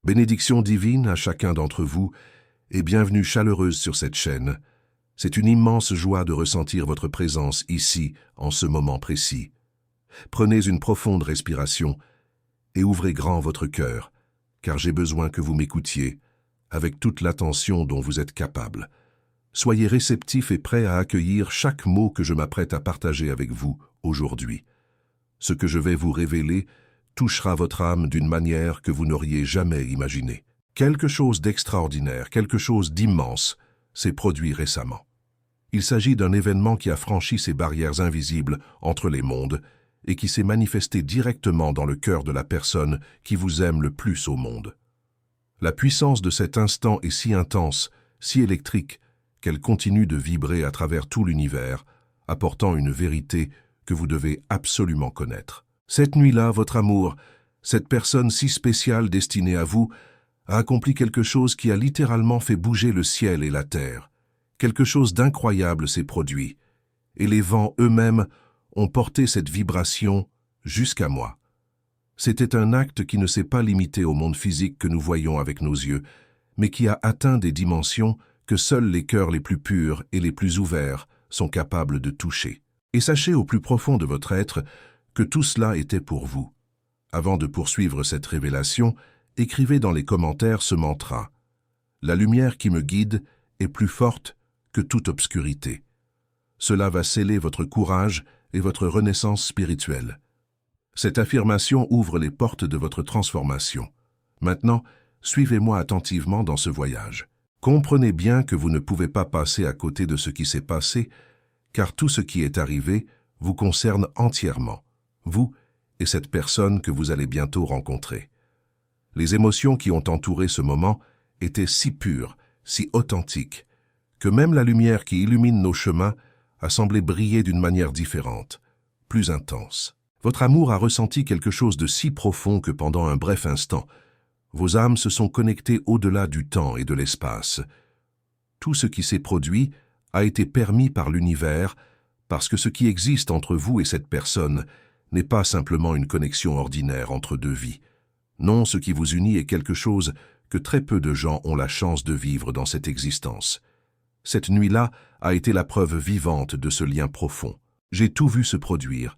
Bénédiction divine à chacun d'entre vous et bienvenue chaleureuse sur cette chaîne. C'est une immense joie de ressentir votre présence ici, en ce moment précis. Prenez une profonde respiration et ouvrez grand votre cœur, car j'ai besoin que vous m'écoutiez avec toute l'attention dont vous êtes capable. Soyez réceptifs et prêts à accueillir chaque mot que je m'apprête à partager avec vous aujourd'hui. Ce que je vais vous révéler touchera votre âme d'une manière que vous n'auriez jamais imaginée. Quelque chose d'extraordinaire, quelque chose d'immense s'est produit récemment. Il s'agit d'un événement qui a franchi ces barrières invisibles entre les mondes et qui s'est manifesté directement dans le cœur de la personne qui vous aime le plus au monde. La puissance de cet instant est si intense, si électrique, qu'elle continue de vibrer à travers tout l'univers, apportant une vérité que vous devez absolument connaître. Cette nuit-là, votre amour, cette personne si spéciale destinée à vous, a accompli quelque chose qui a littéralement fait bouger le ciel et la terre. Quelque chose d'incroyable s'est produit, et les vents eux-mêmes ont porté cette vibration jusqu'à moi. C'était un acte qui ne s'est pas limité au monde physique que nous voyons avec nos yeux, mais qui a atteint des dimensions que seuls les cœurs les plus purs et les plus ouverts sont capables de toucher. Et sachez au plus profond de votre être que tout cela était pour vous. Avant de poursuivre cette révélation, écrivez dans les commentaires ce mantra. La lumière qui me guide est plus forte que toute obscurité. Cela va sceller votre courage et votre renaissance spirituelle. Cette affirmation ouvre les portes de votre transformation. Maintenant, suivez-moi attentivement dans ce voyage. Comprenez bien que vous ne pouvez pas passer à côté de ce qui s'est passé, car tout ce qui est arrivé vous concerne entièrement, vous et cette personne que vous allez bientôt rencontrer. Les émotions qui ont entouré ce moment étaient si pures, si authentiques, que même la lumière qui illumine nos chemins a semblé briller d'une manière différente, plus intense. Votre amour a ressenti quelque chose de si profond que pendant un bref instant, vos âmes se sont connectées au-delà du temps et de l'espace. Tout ce qui s'est produit a été permis par l'univers, parce que ce qui existe entre vous et cette personne n'est pas simplement une connexion ordinaire entre deux vies. Non, ce qui vous unit est quelque chose que très peu de gens ont la chance de vivre dans cette existence. Cette nuit-là a été la preuve vivante de ce lien profond. J'ai tout vu se produire,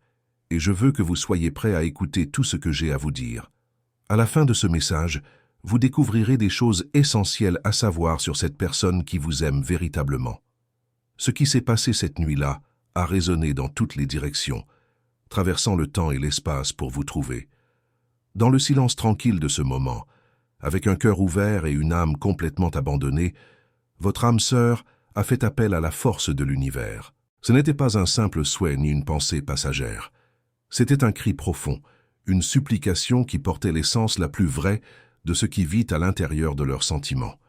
et je veux que vous soyez prêts à écouter tout ce que j'ai à vous dire. À la fin de ce message, vous découvrirez des choses essentielles à savoir sur cette personne qui vous aime véritablement. Ce qui s'est passé cette nuit-là a résonné dans toutes les directions, traversant le temps et l'espace pour vous trouver. Dans le silence tranquille de ce moment, avec un cœur ouvert et une âme complètement abandonnée, votre âme sœur a fait appel à la force de l'univers. Ce n'était pas un simple souhait ni une pensée passagère. C'était un cri profond, une supplication qui portait l'essence la plus vraie de ce qui vit à l'intérieur de leurs sentiments.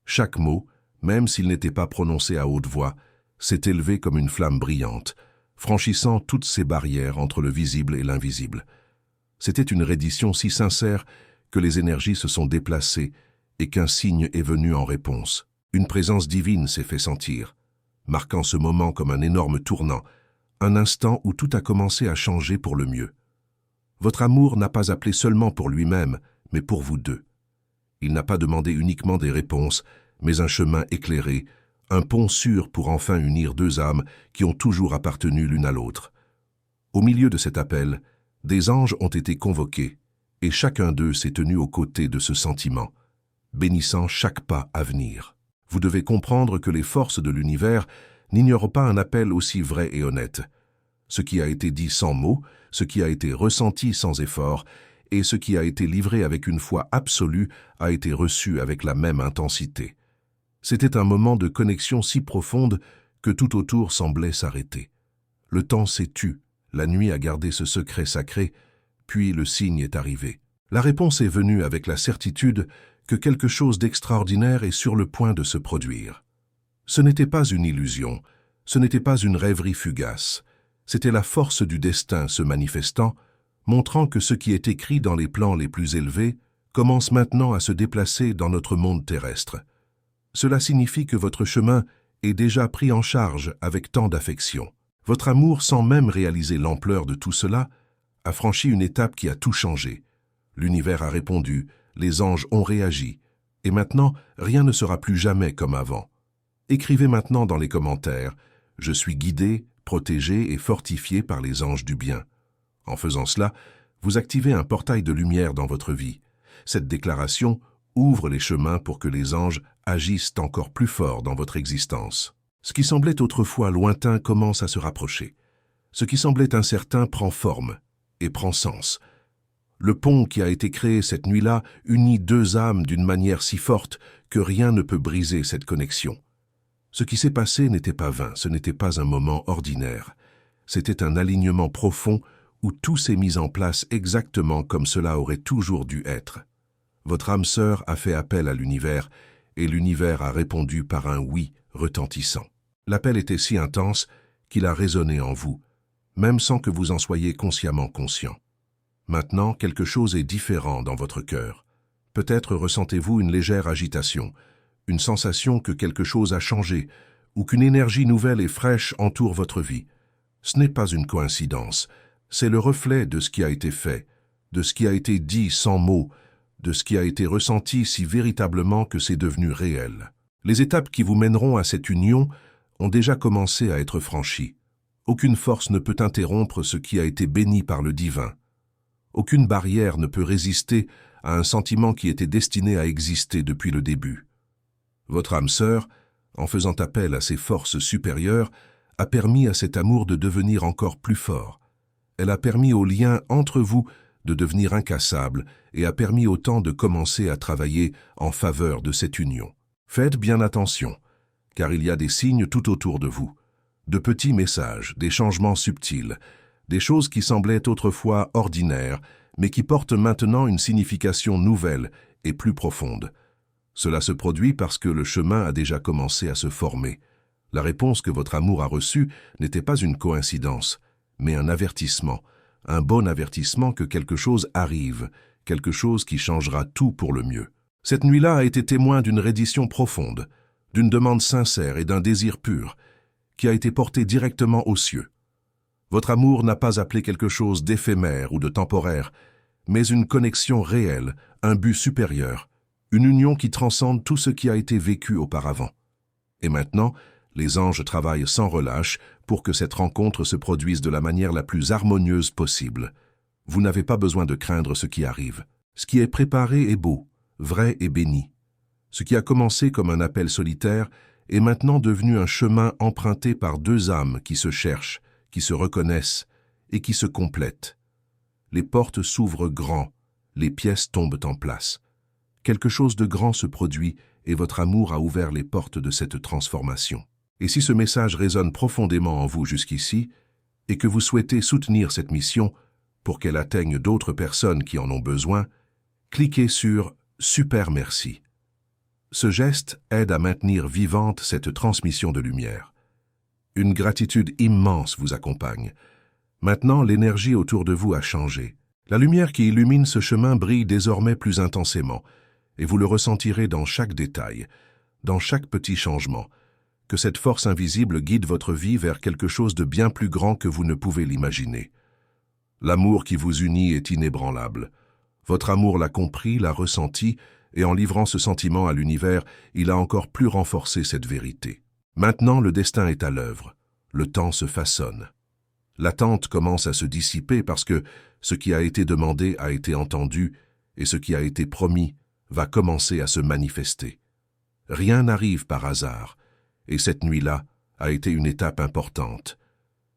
Chaque mot, même s'il n'était pas prononcé à haute voix, s'est élevé comme une flamme brillante, franchissant toutes ces barrières entre le visible et l'invisible. C'était une reddition si sincère que les énergies se sont déplacées et qu'un signe est venu en réponse. Une présence divine s'est fait sentir, marquant ce moment comme un énorme tournant, un instant où tout a commencé à changer pour le mieux. Votre amour n'a pas appelé seulement pour lui-même, mais pour vous deux. Il n'a pas demandé uniquement des réponses, mais un chemin éclairé, un pont sûr pour enfin unir deux âmes qui ont toujours appartenu l'une à l'autre. Au milieu de cet appel, des anges ont été convoqués, et chacun d'eux s'est tenu aux côtés de ce sentiment, bénissant chaque pas à venir. Vous devez comprendre que les forces de l'univers n'ignorent pas un appel aussi vrai et honnête. Ce qui a été dit sans mots, ce qui a été ressenti sans effort, et ce qui a été livré avec une foi absolue a été reçu avec la même intensité. C'était un moment de connexion si profonde que tout autour semblait s'arrêter. Le temps s'est tu, la nuit a gardé ce secret sacré, puis le signe est arrivé. La réponse est venue avec la certitude que quelque chose d'extraordinaire est sur le point de se produire. Ce n'était pas une illusion, ce n'était pas une rêverie fugace, c'était la force du destin se manifestant, montrant que ce qui est écrit dans les plans les plus élevés commence maintenant à se déplacer dans notre monde terrestre. Cela signifie que votre chemin est déjà pris en charge avec tant d'affection. Votre amour, sans même réaliser l'ampleur de tout cela, a franchi une étape qui a tout changé. L'univers a répondu, les anges ont réagi, et maintenant, rien ne sera plus jamais comme avant. Écrivez maintenant dans les commentaires « Je suis guidé, protégé et fortifié par les anges du bien ». En faisant cela, vous activez un portail de lumière dans votre vie. Cette déclaration ouvre les chemins pour que les anges agissent encore plus fort dans votre existence. Ce qui semblait autrefois lointain commence à se rapprocher. Ce qui semblait incertain prend forme et prend sens. Le pont qui a été créé cette nuit-là unit deux âmes d'une manière si forte que rien ne peut briser cette connexion. Ce qui s'est passé n'était pas vain, ce n'était pas un moment ordinaire. C'était un alignement profond où tout s'est mis en place exactement comme cela aurait toujours dû être. Votre âme sœur a fait appel à l'univers et l'univers a répondu par un oui retentissant. L'appel était si intense qu'il a résonné en vous, même sans que vous en soyez consciemment conscient. Maintenant, quelque chose est différent dans votre cœur. Peut-être ressentez-vous une légère agitation, une sensation que quelque chose a changé ou qu'une énergie nouvelle et fraîche entoure votre vie. Ce n'est pas une coïncidence, c'est le reflet de ce qui a été fait, de ce qui a été dit sans mots, de ce qui a été ressenti si véritablement que c'est devenu réel. Les étapes qui vous mèneront à cette union ont déjà commencé à être franchies. Aucune force ne peut interrompre ce qui a été béni par le divin. Aucune barrière ne peut résister à un sentiment qui était destiné à exister depuis le début. Votre âme sœur, en faisant appel à ses forces supérieures, a permis à cet amour de devenir encore plus fort. Elle a permis au lien entre vous de devenir incassable et a permis au temps de commencer à travailler en faveur de cette union. Faites bien attention, car il y a des signes tout autour de vous, de petits messages, des changements subtils, des choses qui semblaient autrefois ordinaires, mais qui portent maintenant une signification nouvelle et plus profonde. Cela se produit parce que le chemin a déjà commencé à se former. La réponse que votre amour a reçue n'était pas une coïncidence, mais un avertissement, un bon avertissement que quelque chose arrive, quelque chose qui changera tout pour le mieux. Cette nuit-là a été témoin d'une reddition profonde, d'une demande sincère et d'un désir pur, qui a été porté directement aux cieux. Votre amour n'a pas appelé quelque chose d'éphémère ou de temporaire, mais une connexion réelle, un but supérieur, une union qui transcende tout ce qui a été vécu auparavant. Et maintenant, les anges travaillent sans relâche pour que cette rencontre se produise de la manière la plus harmonieuse possible. Vous n'avez pas besoin de craindre ce qui arrive. Ce qui est préparé est beau, vrai et béni. Ce qui a commencé comme un appel solitaire est maintenant devenu un chemin emprunté par deux âmes qui se cherchent, qui se reconnaissent et qui se complètent. Les portes s'ouvrent grand, les pièces tombent en place. Quelque chose de grand se produit et votre amour a ouvert les portes de cette transformation. Et si ce message résonne profondément en vous jusqu'ici et que vous souhaitez soutenir cette mission pour qu'elle atteigne d'autres personnes qui en ont besoin, cliquez sur « Super merci ». Ce geste aide à maintenir vivante cette transmission de lumière. Une gratitude immense vous accompagne. Maintenant, l'énergie autour de vous a changé. La lumière qui illumine ce chemin brille désormais plus intensément, et vous le ressentirez dans chaque détail, dans chaque petit changement, que cette force invisible guide votre vie vers quelque chose de bien plus grand que vous ne pouvez l'imaginer. L'amour qui vous unit est inébranlable. Votre amour l'a compris, l'a ressenti, et en livrant ce sentiment à l'univers, il a encore plus renforcé cette vérité. Maintenant, le destin est à l'œuvre. Le temps se façonne. L'attente commence à se dissiper parce que ce qui a été demandé a été entendu et ce qui a été promis va commencer à se manifester. Rien n'arrive par hasard, et cette nuit-là a été une étape importante.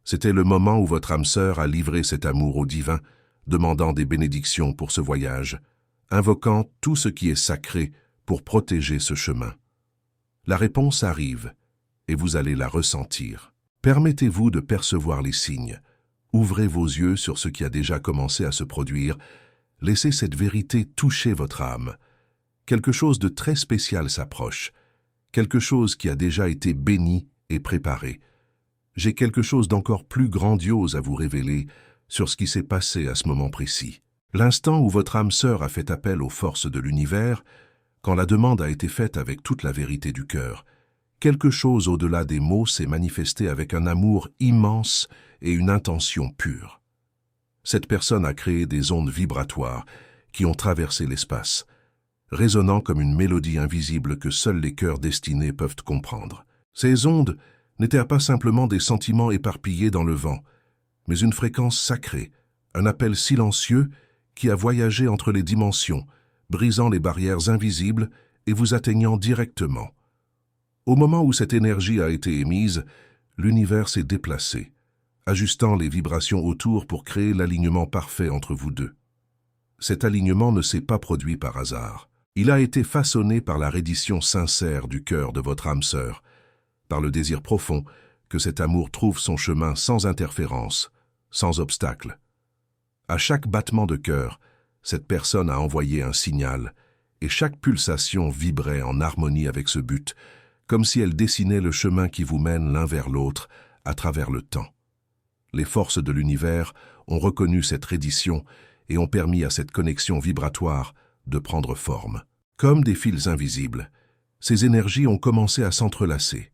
C'était le moment où votre âme sœur a livré cet amour au divin, demandant des bénédictions pour ce voyage, invoquant tout ce qui est sacré pour protéger ce chemin. La réponse arrive, et vous allez la ressentir. Permettez-vous de percevoir les signes. Ouvrez vos yeux sur ce qui a déjà commencé à se produire. Laissez cette vérité toucher votre âme. Quelque chose de très spécial s'approche. Quelque chose qui a déjà été béni et préparé. J'ai quelque chose d'encore plus grandiose à vous révéler sur ce qui s'est passé à ce moment précis. L'instant où votre âme sœur a fait appel aux forces de l'univers, quand la demande a été faite avec toute la vérité du cœur, quelque chose au-delà des mots s'est manifesté avec un amour immense et une intention pure. Cette personne a créé des ondes vibratoires qui ont traversé l'espace, résonnant comme une mélodie invisible que seuls les cœurs destinés peuvent comprendre. Ces ondes n'étaient pas simplement des sentiments éparpillés dans le vent, mais une fréquence sacrée, un appel silencieux qui a voyagé entre les dimensions, brisant les barrières invisibles et vous atteignant directement. Au moment où cette énergie a été émise, l'univers s'est déplacé, ajustant les vibrations autour pour créer l'alignement parfait entre vous deux. Cet alignement ne s'est pas produit par hasard. Il a été façonné par la reddition sincère du cœur de votre âme sœur, par le désir profond que cet amour trouve son chemin sans interférence, sans obstacle. À chaque battement de cœur, cette personne a envoyé un signal, et chaque pulsation vibrait en harmonie avec ce but, comme si elle dessinait le chemin qui vous mène l'un vers l'autre à travers le temps. Les forces de l'univers ont reconnu cette reddition et ont permis à cette connexion vibratoire de prendre forme. Comme des fils invisibles, ces énergies ont commencé à s'entrelacer,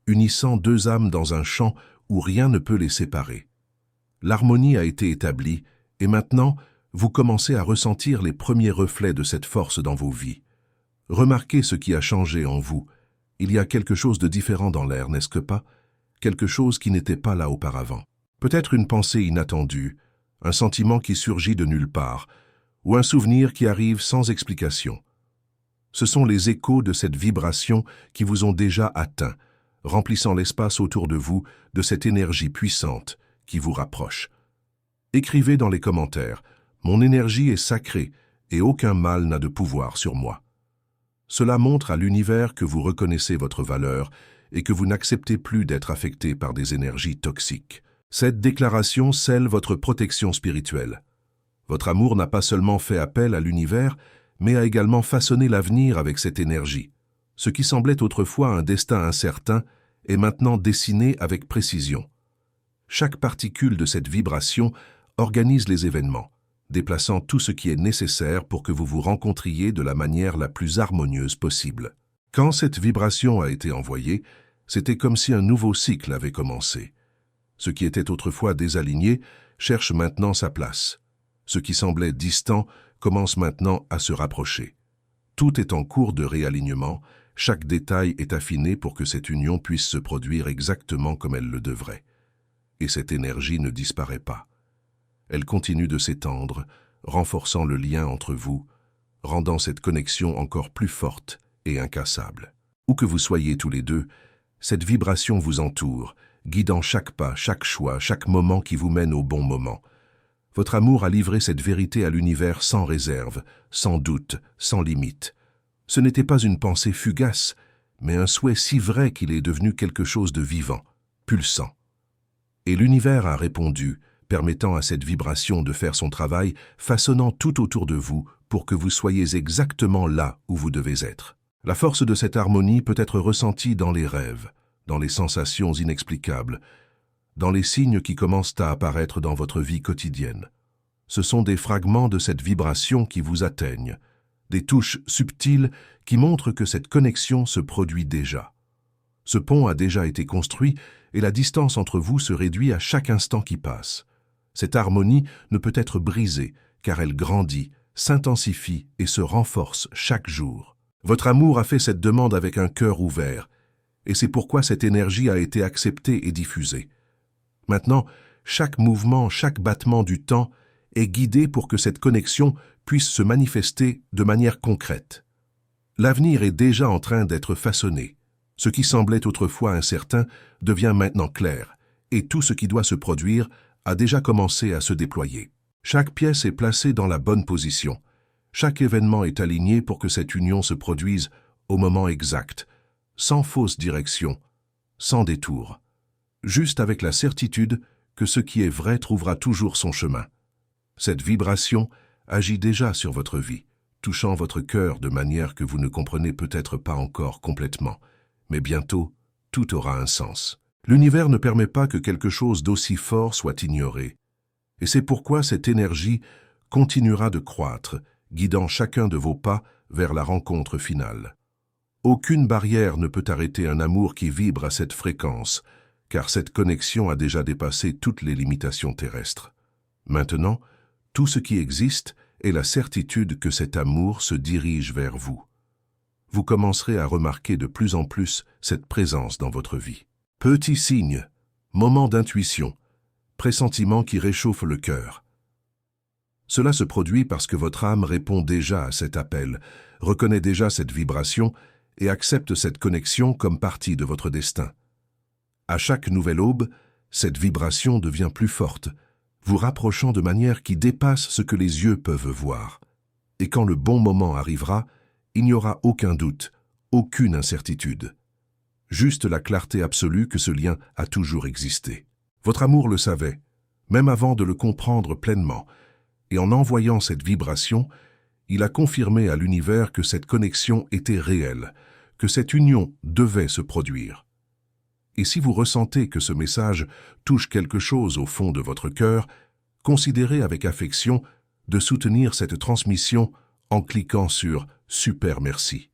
unissant deux âmes dans un champ où rien ne peut les séparer. L'harmonie a été établie et maintenant, vous commencez à ressentir les premiers reflets de cette force dans vos vies. Remarquez ce qui a changé en vous. Il y a quelque chose de différent dans l'air, n'est-ce que pas? Quelque chose qui n'était pas là auparavant. Peut-être une pensée inattendue, un sentiment qui surgit de nulle part, ou un souvenir qui arrive sans explication. Ce sont les échos de cette vibration qui vous ont déjà atteint, remplissant l'espace autour de vous de cette énergie puissante qui vous rapproche. Écrivez dans les commentaires « Mon énergie est sacrée et aucun mal n'a de pouvoir sur moi ». Cela montre à l'univers que vous reconnaissez votre valeur et que vous n'acceptez plus d'être affecté par des énergies toxiques. Cette déclaration scelle votre protection spirituelle. Votre amour n'a pas seulement fait appel à l'univers, mais a également façonné l'avenir avec cette énergie. Ce qui semblait autrefois un destin incertain est maintenant dessiné avec précision. Chaque particule de cette vibration organise les événements, déplaçant tout ce qui est nécessaire pour que vous vous rencontriez de la manière la plus harmonieuse possible. Quand cette vibration a été envoyée, c'était comme si un nouveau cycle avait commencé. Ce qui était autrefois désaligné cherche maintenant sa place. Ce qui semblait distant commence maintenant à se rapprocher. Tout est en cours de réalignement, chaque détail est affiné pour que cette union puisse se produire exactement comme elle le devrait. Et cette énergie ne disparaît pas. Elle continue de s'étendre, renforçant le lien entre vous, rendant cette connexion encore plus forte et incassable. Où que vous soyez tous les deux, cette vibration vous entoure, guidant chaque pas, chaque choix, chaque moment qui vous mène au bon moment. Votre amour a livré cette vérité à l'univers sans réserve, sans doute, sans limite. Ce n'était pas une pensée fugace, mais un souhait si vrai qu'il est devenu quelque chose de vivant, pulsant. Et l'univers a répondu, permettant à cette vibration de faire son travail, façonnant tout autour de vous pour que vous soyez exactement là où vous devez être. La force de cette harmonie peut être ressentie dans les rêves, dans les sensations inexplicables, dans les signes qui commencent à apparaître dans votre vie quotidienne. Ce sont des fragments de cette vibration qui vous atteignent, des touches subtiles qui montrent que cette connexion se produit déjà. Ce pont a déjà été construit et la distance entre vous se réduit à chaque instant qui passe. Cette harmonie ne peut être brisée car elle grandit, s'intensifie et se renforce chaque jour. Votre amour a fait cette demande avec un cœur ouvert et c'est pourquoi cette énergie a été acceptée et diffusée. Maintenant, chaque mouvement, chaque battement du temps est guidé pour que cette connexion puisse se manifester de manière concrète. L'avenir est déjà en train d'être façonné. Ce qui semblait autrefois incertain devient maintenant clair, et tout ce qui doit se produire a déjà commencé à se déployer. Chaque pièce est placée dans la bonne position. Chaque événement est aligné pour que cette union se produise au moment exact, sans fausse direction, sans détour. Juste avec la certitude que ce qui est vrai trouvera toujours son chemin. Cette vibration agit déjà sur votre vie, touchant votre cœur de manière que vous ne comprenez peut-être pas encore complètement, mais bientôt, tout aura un sens. L'univers ne permet pas que quelque chose d'aussi fort soit ignoré, et c'est pourquoi cette énergie continuera de croître, guidant chacun de vos pas vers la rencontre finale. Aucune barrière ne peut arrêter un amour qui vibre à cette fréquence, car cette connexion a déjà dépassé toutes les limitations terrestres. Maintenant, tout ce qui existe et la certitude que cet amour se dirige vers vous. Vous commencerez à remarquer de plus en plus cette présence dans votre vie. Petit signe, moment d'intuition, pressentiment qui réchauffe le cœur. Cela se produit parce que votre âme répond déjà à cet appel, reconnaît déjà cette vibration et accepte cette connexion comme partie de votre destin. À chaque nouvelle aube, cette vibration devient plus forte, vous rapprochant de manière qui dépasse ce que les yeux peuvent voir. Et quand le bon moment arrivera, il n'y aura aucun doute, aucune incertitude. Juste la clarté absolue que ce lien a toujours existé. Votre amour le savait, même avant de le comprendre pleinement, et en envoyant cette vibration, il a confirmé à l'univers que cette connexion était réelle, que cette union devait se produire. Et si vous ressentez que ce message touche quelque chose au fond de votre cœur, considérez avec affection de soutenir cette transmission en cliquant sur « Super merci ».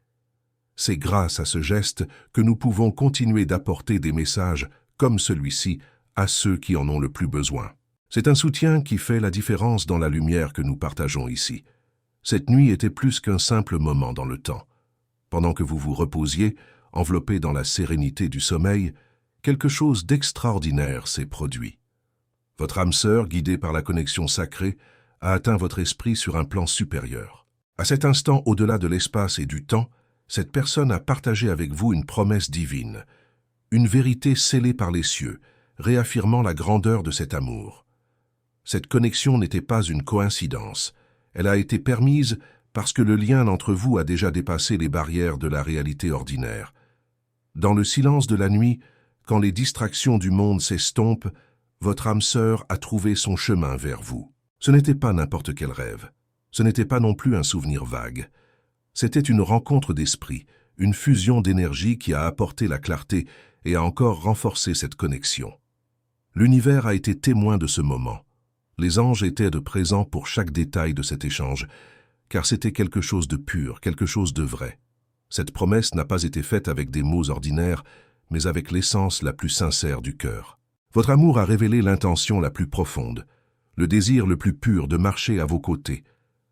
C'est grâce à ce geste que nous pouvons continuer d'apporter des messages comme celui-ci à ceux qui en ont le plus besoin. C'est un soutien qui fait la différence dans la lumière que nous partageons ici. Cette nuit était plus qu'un simple moment dans le temps. Pendant que vous vous reposiez, enveloppé dans la sérénité du sommeil, quelque chose d'extraordinaire s'est produit. Votre âme sœur, guidée par la connexion sacrée, a atteint votre esprit sur un plan supérieur. À cet instant, au-delà de l'espace et du temps, cette personne a partagé avec vous une promesse divine, une vérité scellée par les cieux, réaffirmant la grandeur de cet amour. Cette connexion n'était pas une coïncidence, elle a été permise parce que le lien entre vous a déjà dépassé les barrières de la réalité ordinaire. Dans le silence de la nuit, quand les distractions du monde s'estompent, votre âme sœur a trouvé son chemin vers vous. Ce n'était pas n'importe quel rêve, ce n'était pas non plus un souvenir vague. C'était une rencontre d'esprit, une fusion d'énergie qui a apporté la clarté et a encore renforcé cette connexion. L'univers a été témoin de ce moment. Les anges étaient de présents pour chaque détail de cet échange, car c'était quelque chose de pur, quelque chose de vrai. Cette promesse n'a pas été faite avec des mots ordinaires, mais avec l'essence la plus sincère du cœur. Votre amour a révélé l'intention la plus profonde, le désir le plus pur de marcher à vos côtés,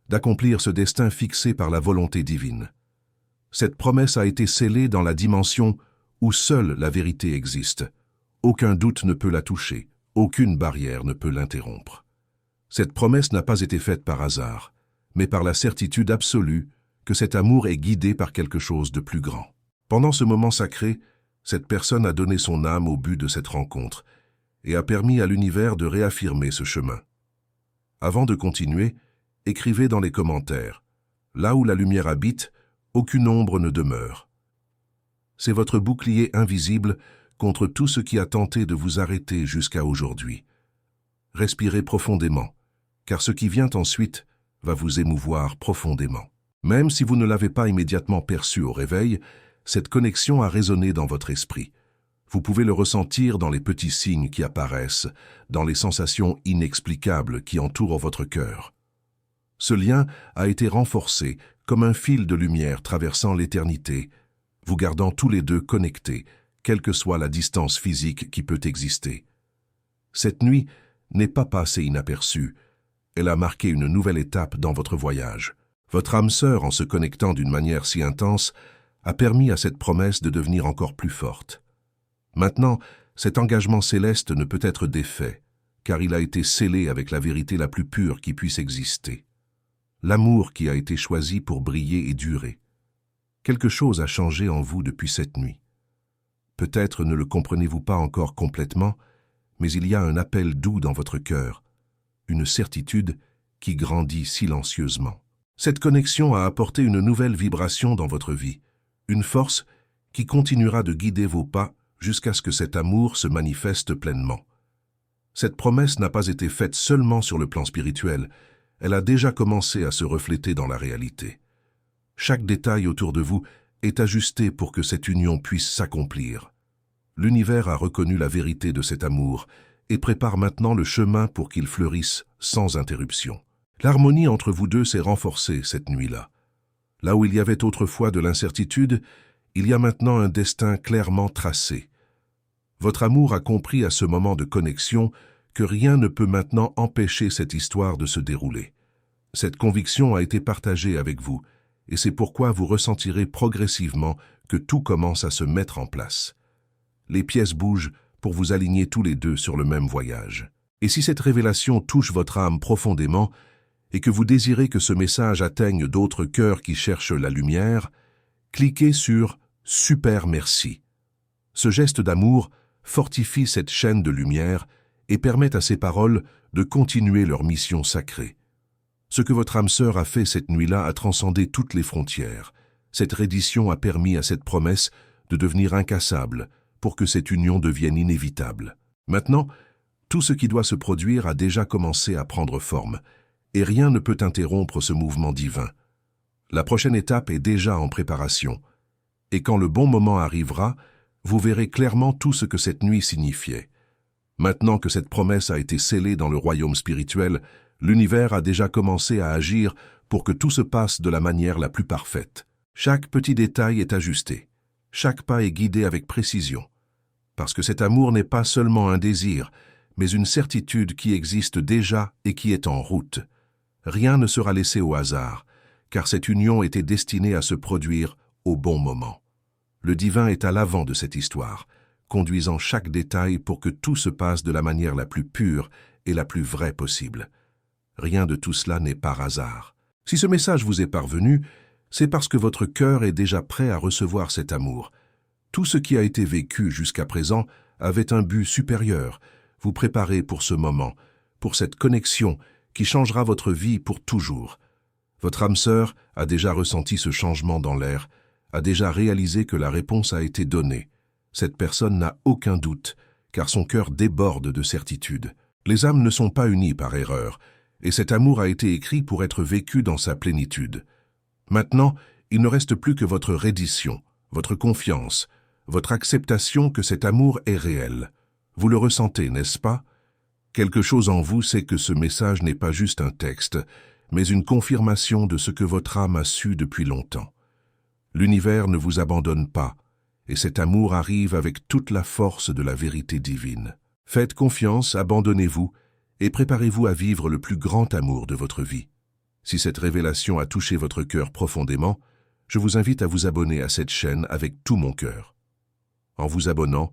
d'accomplir ce destin fixé par la volonté divine. Cette promesse a été scellée dans la dimension où seule la vérité existe. Aucun doute ne peut la toucher, aucune barrière ne peut l'interrompre. Cette promesse n'a pas été faite par hasard, mais par la certitude absolue que cet amour est guidé par quelque chose de plus grand. Pendant ce moment sacré, cette personne a donné son âme au but de cette rencontre et a permis à l'univers de réaffirmer ce chemin. Avant de continuer, écrivez dans les commentaires « Là où la lumière habite, aucune ombre ne demeure ». C'est votre bouclier invisible contre tout ce qui a tenté de vous arrêter jusqu'à aujourd'hui. Respirez profondément, car ce qui vient ensuite va vous émouvoir profondément. Même si vous ne l'avez pas immédiatement perçu au réveil, cette connexion a résonné dans votre esprit. Vous pouvez le ressentir dans les petits signes qui apparaissent, dans les sensations inexplicables qui entourent votre cœur. Ce lien a été renforcé comme un fil de lumière traversant l'éternité, vous gardant tous les deux connectés, quelle que soit la distance physique qui peut exister. Cette nuit n'est pas passée inaperçue, elle a marqué une nouvelle étape dans votre voyage. Votre âme sœur, en se connectant d'une manière si intense, a permis à cette promesse de devenir encore plus forte. Maintenant, cet engagement céleste ne peut être défait, car il a été scellé avec la vérité la plus pure qui puisse exister. L'amour qui a été choisi pour briller et durer. Quelque chose a changé en vous depuis cette nuit. Peut-être ne le comprenez-vous pas encore complètement, mais il y a un appel doux dans votre cœur, une certitude qui grandit silencieusement. Cette connexion a apporté une nouvelle vibration dans votre vie, une force qui continuera de guider vos pas jusqu'à ce que cet amour se manifeste pleinement. Cette promesse n'a pas été faite seulement sur le plan spirituel, elle a déjà commencé à se refléter dans la réalité. Chaque détail autour de vous est ajusté pour que cette union puisse s'accomplir. L'univers a reconnu la vérité de cet amour et prépare maintenant le chemin pour qu'il fleurisse sans interruption. L'harmonie entre vous deux s'est renforcée cette nuit-là. Là où il y avait autrefois de l'incertitude, il y a maintenant un destin clairement tracé. Votre amour a compris à ce moment de connexion que rien ne peut maintenant empêcher cette histoire de se dérouler. Cette conviction a été partagée avec vous, et c'est pourquoi vous ressentirez progressivement que tout commence à se mettre en place. Les pièces bougent pour vous aligner tous les deux sur le même voyage. Et si cette révélation touche votre âme profondément, et que vous désirez que ce message atteigne d'autres cœurs qui cherchent la lumière, cliquez sur « Super merci ». Ce geste d'amour fortifie cette chaîne de lumière et permet à ces paroles de continuer leur mission sacrée. Ce que votre âme sœur a fait cette nuit-là a transcendé toutes les frontières. Cette reddition a permis à cette promesse de devenir incassable pour que cette union devienne inévitable. Maintenant, tout ce qui doit se produire a déjà commencé à prendre forme, et rien ne peut interrompre ce mouvement divin. La prochaine étape est déjà en préparation, et quand le bon moment arrivera, vous verrez clairement tout ce que cette nuit signifiait. Maintenant que cette promesse a été scellée dans le royaume spirituel, l'univers a déjà commencé à agir pour que tout se passe de la manière la plus parfaite. Chaque petit détail est ajusté, chaque pas est guidé avec précision, parce que cet amour n'est pas seulement un désir, mais une certitude qui existe déjà et qui est en route. Rien ne sera laissé au hasard, car cette union était destinée à se produire au bon moment. Le divin est à l'avant de cette histoire, conduisant chaque détail pour que tout se passe de la manière la plus pure et la plus vraie possible. Rien de tout cela n'est par hasard. Si ce message vous est parvenu, c'est parce que votre cœur est déjà prêt à recevoir cet amour. Tout ce qui a été vécu jusqu'à présent avait un but supérieur. Vous préparez pour ce moment, pour cette connexion qui changera votre vie pour toujours. Votre âme sœur a déjà ressenti ce changement dans l'air, a déjà réalisé que la réponse a été donnée. Cette personne n'a aucun doute, car son cœur déborde de certitude. Les âmes ne sont pas unies par erreur, et cet amour a été écrit pour être vécu dans sa plénitude. Maintenant, il ne reste plus que votre reddition, votre confiance, votre acceptation que cet amour est réel. Vous le ressentez, n'est-ce pas? Quelque chose en vous sait que ce message n'est pas juste un texte, mais une confirmation de ce que votre âme a su depuis longtemps. L'univers ne vous abandonne pas, et cet amour arrive avec toute la force de la vérité divine. Faites confiance, abandonnez-vous, et préparez-vous à vivre le plus grand amour de votre vie. Si cette révélation a touché votre cœur profondément, je vous invite à vous abonner à cette chaîne avec tout mon cœur. En vous abonnant,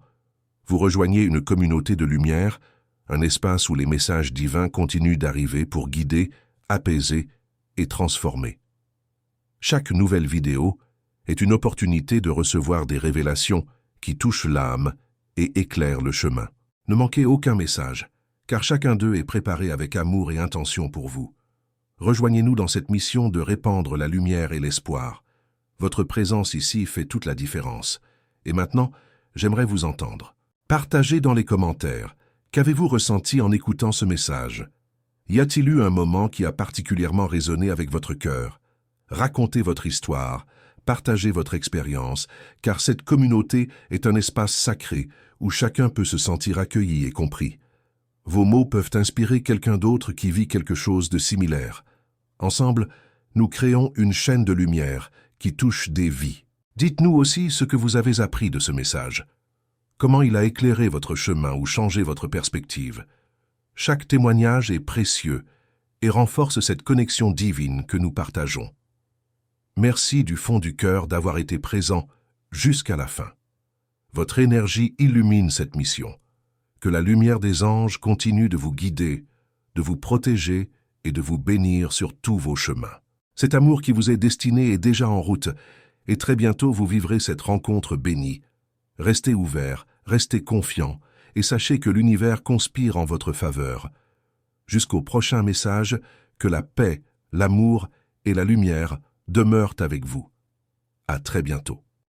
vous rejoignez une communauté de lumière, un espace où les messages divins continuent d'arriver pour guider, apaiser et transformer. Chaque nouvelle vidéo est une opportunité de recevoir des révélations qui touchent l'âme et éclairent le chemin. Ne manquez aucun message, car chacun d'eux est préparé avec amour et intention pour vous. Rejoignez-nous dans cette mission de répandre la lumière et l'espoir. Votre présence ici fait toute la différence. Et maintenant, j'aimerais vous entendre. Partagez dans les commentaires. Qu'avez-vous ressenti en écoutant ce message? Y a-t-il eu un moment qui a particulièrement résonné avec votre cœur? Racontez votre histoire, partagez votre expérience, car cette communauté est un espace sacré où chacun peut se sentir accueilli et compris. Vos mots peuvent inspirer quelqu'un d'autre qui vit quelque chose de similaire. Ensemble, nous créons une chaîne de lumière qui touche des vies. Dites-nous aussi ce que vous avez appris de ce message. Comment il a éclairé votre chemin ou changé votre perspective. Chaque témoignage est précieux et renforce cette connexion divine que nous partageons. Merci du fond du cœur d'avoir été présent jusqu'à la fin. Votre énergie illumine cette mission. Que la lumière des anges continue de vous guider, de vous protéger et de vous bénir sur tous vos chemins. Cet amour qui vous est destiné est déjà en route, et très bientôt vous vivrez cette rencontre bénie. Restez ouverts, restez confiants, et sachez que l'univers conspire en votre faveur. Jusqu'au prochain message, que la paix, l'amour et la lumière demeurent avec vous. À très bientôt.